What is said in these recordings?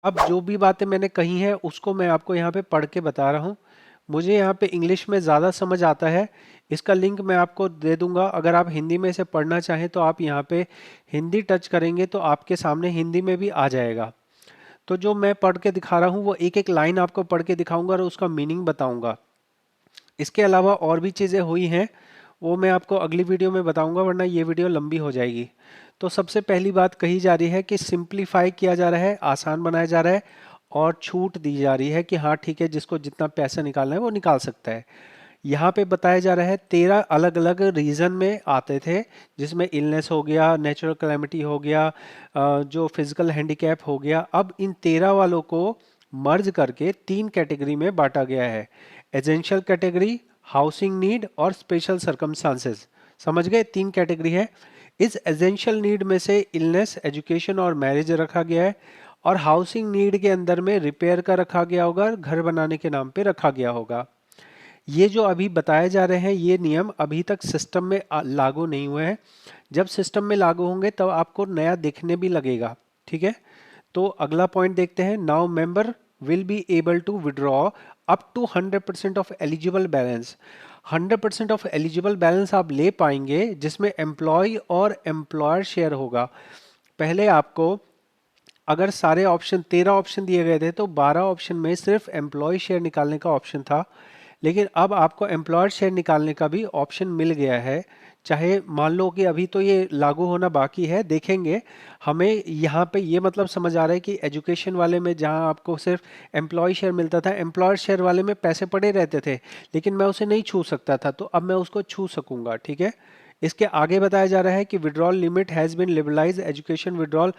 अब जो भी बातें मैंने कही हैं उसको मैं आपको यहाँ पे पढ़ के बता रहा हूँ। मुझे यहाँ पे इंग्लिश में ज़्यादा समझ आता है। इसका लिंक मैं आपको दे दूंगा, अगर आप हिंदी में इसे पढ़ना चाहें तो आप यहाँ पे हिंदी टच करेंगे तो आपके सामने हिंदी में भी आ जाएगा। तो जो मैं पढ़ के दिखा रहा हूँ वो एक एक लाइन आपको पढ़ के दिखाऊंगा और उसका मीनिंग बताऊंगा। इसके अलावा और भी चीज़ें हुई हैं, वो मैं आपको अगली वीडियो में बताऊंगा, वरना ये वीडियो लंबी हो जाएगी। तो सबसे पहली बात कही जा रही है कि सिंप्लीफाई किया जा रहा है, आसान बनाया जा रहा है और छूट दी जा रही है कि हाँ ठीक है, जिसको जितना पैसा निकालना है वो निकाल सकता है। यहाँ पे बताया जा रहा है 13 अलग अलग रीजन में आते थे, जिसमें इलनेस हो गया, नेचुरल कैलेमिटी हो गया, जो फिजिकल हैंडीकैप हो गया। अब इन 13 वालों को मर्ज करके तीन कैटेगरी में बांटा गया है: एसेंशियल कैटेगरी, हाउसिंग नीड और स्पेशल सर्कमस्टांसेस। समझ गए, तीन कैटेगरी है। इस एसेंशियल नीड में से इलनेस, एजुकेशन और मैरिज रखा गया है, और हाउसिंग नीड के अंदर में रिपेयर का रखा गया होगा, घर बनाने के नाम पे रखा गया होगा। ये जो अभी बताए जा रहे हैं ये नियम अभी तक सिस्टम में लागू नहीं हुए हैं। जब सिस्टम में लागू होंगे तब आपको नया दिखने भी लगेगा। ठीक है, तो अगला पॉइंट देखते हैं। Now member will be able to withdraw up to 100% of eligible balance. 100% of eligible balance आप ले पाएंगे जिसमें एम्प्लॉय और एम्प्लॉयर शेयर होगा। पहले आपको अगर सारे ऑप्शन 13 ऑप्शन दिए गए थे तो 12 ऑप्शन में सिर्फ एम्प्लॉय शेयर निकालने का ऑप्शन था, लेकिन अब आपको एम्प्लॉयर शेयर निकालने का भी ऑप्शन मिल गया है। चाहे मान लो कि अभी तो ये लागू होना बाकी है, देखेंगे। हमें यहाँ पे ये मतलब समझ आ रहा है कि एजुकेशन वाले में जहाँ आपको सिर्फ एम्प्लॉय शेयर मिलता था, एम्प्लॉयर शेयर वाले में पैसे पड़े रहते थे, लेकिन मैं उसे नहीं छू सकता था, तो अब मैं उसको छू सकूंगा। ठीक है, इसके आगे बताया जा रहा है कि withdrawal limit has been liberalise, education withdrawal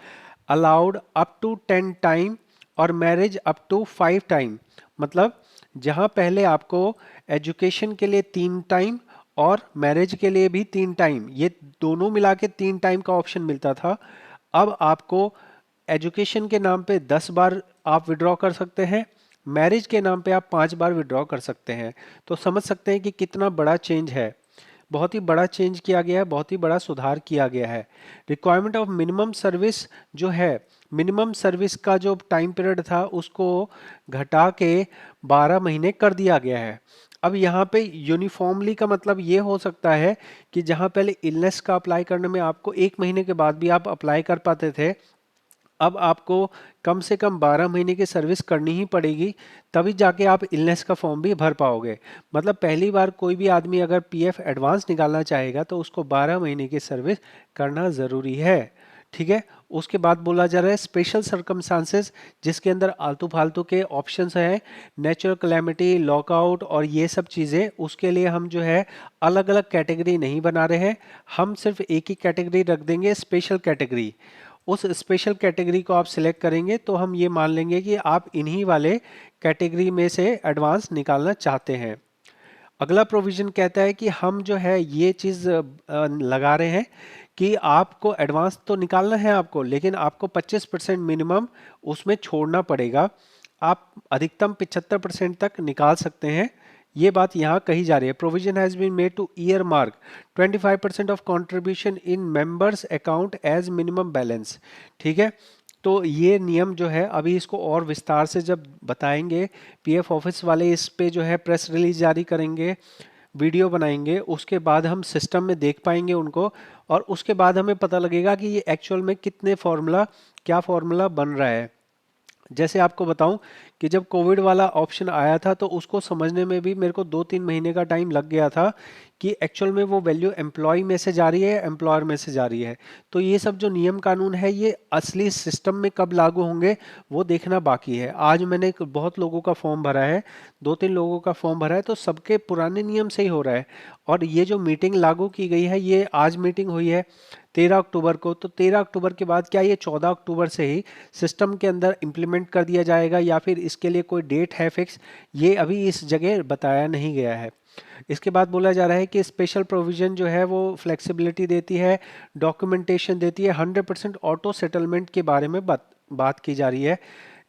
allowed up to 10 time और मैरिज अप टू 5 टाइम। मतलब जहां पहले आपको एजुकेशन के लिए 3 टाइम और मैरिज के लिए भी 3 टाइम, ये दोनों मिला के 3 टाइम का ऑप्शन मिलता था, अब आपको एजुकेशन के नाम पे 10 बार आप विड्रॉ कर सकते हैं, मैरिज के नाम पे आप 5 बार विड्रॉ कर सकते हैं। तो समझ सकते हैं कि कितना बड़ा चेंज है। बहुत ही बड़ा चेंज किया गया है, बहुत ही बड़ा सुधार किया गया है। रिक्वायरमेंट ऑफ मिनिमम सर्विस जो है, मिनिमम सर्विस का जो टाइम पीरियड था उसको घटा के 12 महीने कर दिया गया है। अब यहाँ पे यूनिफॉर्मली का मतलब ये हो सकता है कि जहाँ पहले इलनेस का अप्लाई करने में आपको 1 महीने के बाद भी आप अप्लाई कर पाते थे, अब आपको कम से कम 12 महीने की सर्विस करनी ही पड़ेगी, तभी जाके आप इलनेस का फॉर्म भी भर पाओगे। मतलब पहली बार कोई भी आदमी अगर पीएफ एडवांस निकालना चाहेगा तो उसको 12 महीने की सर्विस करना ज़रूरी है। ठीक है, उसके बाद बोला जा रहा है स्पेशल सर्कमस्टांसेस, जिसके अंदर आलतू फालतू के ऑप्शंस हैं, नेचुरल कैलेमिटी, लॉकआउट और ये सब चीज़ें। उसके लिए हम जो है अलग अलग कैटेगरी नहीं बना रहे हैं, हम सिर्फ एक ही कैटेगरी रख देंगे, स्पेशल कैटेगरी। उस स्पेशल कैटेगरी को आप सिलेक्ट करेंगे तो हम ये मान लेंगे कि आप इन्हीं वाले कैटेगरी में से एडवांस निकालना चाहते हैं। अगला प्रोविजन कहता है कि हम जो है ये चीज़ लगा रहे हैं कि आपको एडवांस तो निकालना है आपको, लेकिन आपको 25% मिनिमम उसमें छोड़ना पड़ेगा। आप अधिकतम 75% तक निकाल सकते हैं, ये बात यहाँ कही जा रही है। Provision has been made to earmark 25% of contribution in members account as minimum balance. ठीक है, तो ये नियम जो है अभी इसको और विस्तार से जब बताएंगे, पीएफ ऑफिस वाले इस पे जो है प्रेस रिलीज जारी करेंगे, वीडियो बनाएंगे, उसके बाद हम सिस्टम में देख पाएंगे उनको, और उसके बाद हमें पता लगेगा कि ये एक्चुअल में कितने फॉर्मूला, क्या फॉर्मूला बन रहा है। जैसे आपको बताऊं कि जब कोविड वाला ऑप्शन आया था तो उसको समझने में भी मेरे को 2-3 महीने का टाइम लग गया था कि एक्चुअल में वो वैल्यू एम्प्लॉय में से जा रही है, एम्प्लॉयर में से जा रही है। तो ये सब जो नियम कानून है ये असली सिस्टम में कब लागू होंगे वो देखना बाकी है। आज मैंने बहुत लोगों का फॉर्म भरा है, 2-3 लोगों का फॉर्म भरा है, तो सबके पुराने नियम से ही हो रहा है। और ये जो मीटिंग लागू की गई है, ये आज मीटिंग हुई है 13 अक्टूबर को, तो 13 अक्टूबर के बाद क्या ये 14 अक्टूबर से ही सिस्टम के अंदर इम्प्लीमेंट कर दिया जाएगा या फिर इसके लिए कोई डेट है फिक्स, ये अभी इस जगह बताया नहीं गया है। इसके बाद बोला जा रहा है कि स्पेशल प्रोविजन जो है वो फ्लेक्सिबिलिटी देती है, डॉक्यूमेंटेशन देती है, 100% ऑटो सेटलमेंट के बारे में बात की जा रही है।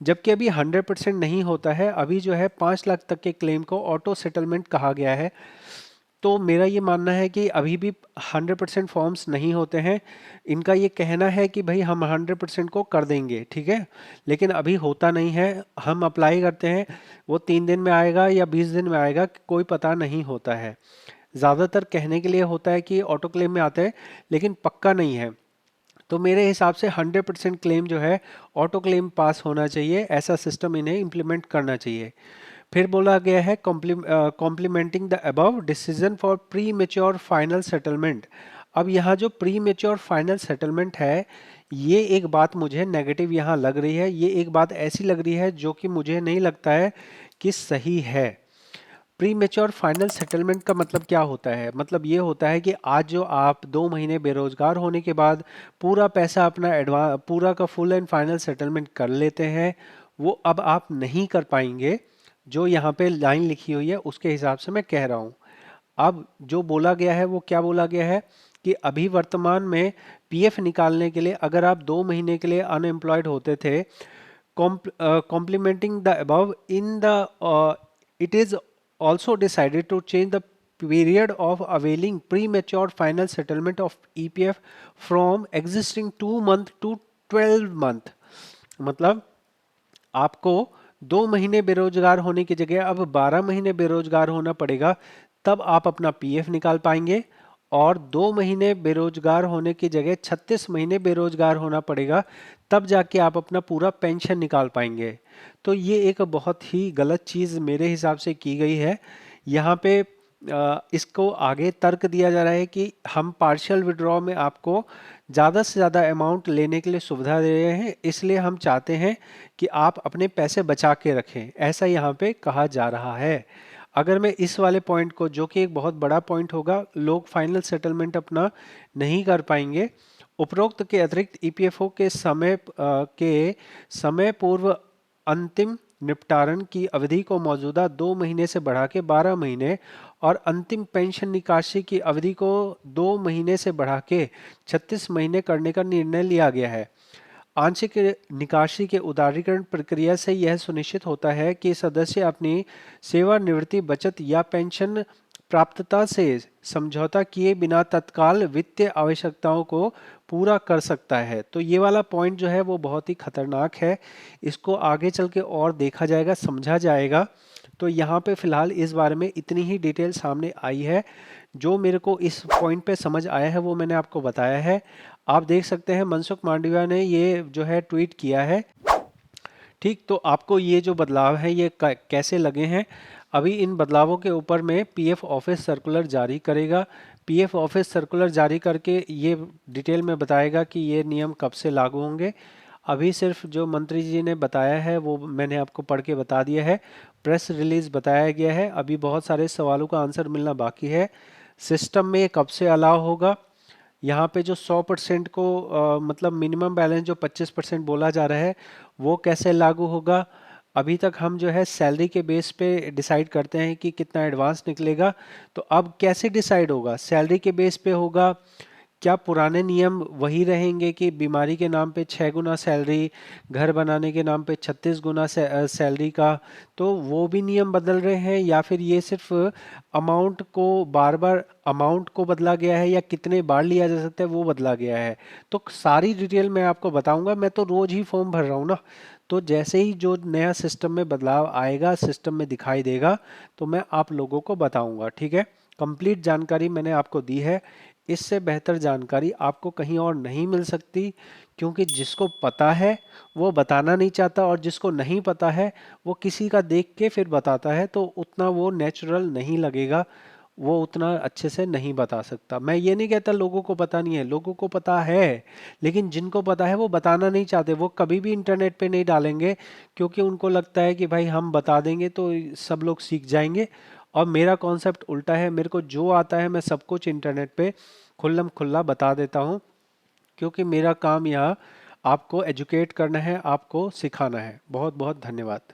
जबकि अभी 100% नहीं होता है, अभी जो है 5 लाख तक के क्लेम को ऑटो सेटलमेंट कहा गया है। तो मेरा ये मानना है कि अभी भी 100% फॉर्म्स नहीं होते हैं। इनका ये कहना है कि भाई हम 100% को कर देंगे, ठीक है, लेकिन अभी होता नहीं है। हम अप्लाई करते हैं, वो 3 दिन में आएगा या 20 दिन में आएगा, कोई पता नहीं होता है। ज़्यादातर कहने के लिए होता है कि ऑटो क्लेम में आते हैं, लेकिन पक्का नहीं है। तो मेरे हिसाब से 100% क्लेम जो है ऑटो क्लेम पास होना चाहिए, ऐसा सिस्टम इन्हें इम्प्लीमेंट करना चाहिए। फिर बोला गया है complementing the above decision for premature final settlement. अब यहाँ जो प्री मेच्योर फाइनल सेटलमेंट है, ये एक बात मुझे नेगेटिव यहाँ लग रही है। ये एक बात ऐसी लग रही है जो कि मुझे नहीं लगता है कि सही है। प्री मेच्योर फाइनल सेटलमेंट का मतलब क्या होता है? मतलब ये होता है कि आज जो आप 2 महीने बेरोजगार होने के बाद पूरा पैसा अपना एडवांस पूरा का फुल एंड फाइनल सेटलमेंट कर लेते हैं, वो अब आप नहीं कर पाएंगे। जो यहाँ पे लाइन लिखी हुई है उसके हिसाब से मैं कह रहा हूँ। अब जो बोला गया है वो क्या बोला गया है कि अभी वर्तमान में पीएफ निकालने के लिए अगर आप 2 महीने के लिए अनएम्प्लॉयड होते थे, complementing the above in the it is also decided to change the period of availing premature final settlement of EPF from existing 2 month to 12 month। मतलब आपको 2 महीने बेरोजगार होने की जगह अब 12 महीने बेरोजगार होना पड़ेगा, तब आप अपना पीएफ निकाल पाएंगे। और 2 महीने बेरोजगार होने की जगह 36 महीने बेरोजगार होना पड़ेगा, तब जाके आप अपना पूरा पेंशन निकाल पाएंगे। तो ये एक बहुत ही गलत चीज़ मेरे हिसाब से की गई है। यहाँ पे इसको आगे तर्क दिया जा रहा है कि हम पार्शियल विड्रॉ में आपको ज़्यादा से ज़्यादा अमाउंट लेने के लिए सुविधा दे रहे हैं, इसलिए हम चाहते हैं कि आप अपने पैसे बचा के रखें, ऐसा यहाँ पे कहा जा रहा है। अगर मैं इस वाले पॉइंट को, जो कि एक बहुत बड़ा पॉइंट होगा, लोग फाइनल सेटलमेंट अपना नहीं कर पाएंगे। उपरोक्त के अतिरिक्त ईपीएफओ के समय पूर्व अंतिम निपटारण की अवधि को मौजूदा 2 महीने से बढ़ा के 12 महीने और अंतिम पेंशन निकासी की अवधि को 2 महीने से बढ़ा के 36 महीने करने का निर्णय लिया गया है। आंशिक निकासी के उदारीकरण प्रक्रिया से यह सुनिश्चित होता है कि सदस्य अपनी सेवानिवृत्ति बचत या पेंशन प्राप्तता से समझौता किए बिना तत्काल वित्तीय आवश्यकताओं को पूरा कर सकता है। तो ये वाला पॉइंट जो है वो बहुत ही खतरनाक है, इसको आगे चल के और देखा जाएगा, समझा जाएगा। तो यहाँ पे फिलहाल इस बारे में इतनी ही डिटेल सामने आई है। जो मेरे को इस पॉइंट पे समझ आया है वो मैंने आपको बताया है। आप देख सकते हैं मनसुख मांडविया ने ये जो है ट्वीट किया है। ठीक, तो आपको ये जो बदलाव है ये कैसे लगे हैं? अभी इन बदलावों के ऊपर में पीएफ ऑफिस सर्कुलर जारी करेगा। पीएफ ऑफिस सर्कुलर जारी करके ये डिटेल में बताएगा कि ये नियम कब से लागू होंगे। अभी सिर्फ जो मंत्री जी ने बताया है वो मैंने आपको पढ़ के बता दिया है, प्रेस रिलीज बताया गया है। अभी बहुत सारे सवालों का आंसर मिलना बाकी है। सिस्टम में कब से अलाउ होगा? यहाँ पे जो 100% को मतलब मिनिमम बैलेंस जो 25% बोला जा रहा है वो कैसे लागू होगा? अभी तक हम जो है सैलरी के बेस पे डिसाइड करते हैं कि कितना एडवांस निकलेगा, तो अब कैसे डिसाइड होगा? सैलरी के बेस पे होगा? क्या पुराने नियम वही रहेंगे कि बीमारी के नाम पे 6 गुना सैलरी, घर बनाने के नाम पे 36 गुना सैलरी का, तो वो भी नियम बदल रहे हैं? या फिर ये सिर्फ अमाउंट को बार बार अमाउंट को बदला गया है या कितने बार लिया जा सकता है वो बदला गया है? तो सारी डिटेल मैं आपको बताऊंगा। मैं तो रोज ही फॉर्म भर रहा हूँ ना, तो जैसे ही जो नया सिस्टम में बदलाव आएगा, सिस्टम में दिखाई देगा, तो मैं आप लोगों को बताऊंगा। ठीक है, कंप्लीट जानकारी मैंने आपको दी है। इससे बेहतर जानकारी आपको कहीं और नहीं मिल सकती, क्योंकि जिसको पता है वो बताना नहीं चाहता, और जिसको नहीं पता है वो किसी का देख के फिर बताता है, तो उतना वो नेचुरल नहीं लगेगा, वो उतना अच्छे से नहीं बता सकता। मैं ये नहीं कहता लोगों को पता नहीं है, लोगों को पता है, लेकिन जिनको पता है वो बताना नहीं चाहते। वो कभी भी इंटरनेट पे नहीं डालेंगे, क्योंकि उनको लगता है कि भाई हम बता देंगे तो सब लोग सीख जाएंगे। और मेरा कॉन्सेप्ट उल्टा है, मेरे को जो आता है मैं सब कुछ इंटरनेट पे खुल्लम खुल्ला बता देता हूँ, क्योंकि मेरा काम यहाँ आपको एजुकेट करना है, आपको सिखाना है। बहुत बहुत धन्यवाद।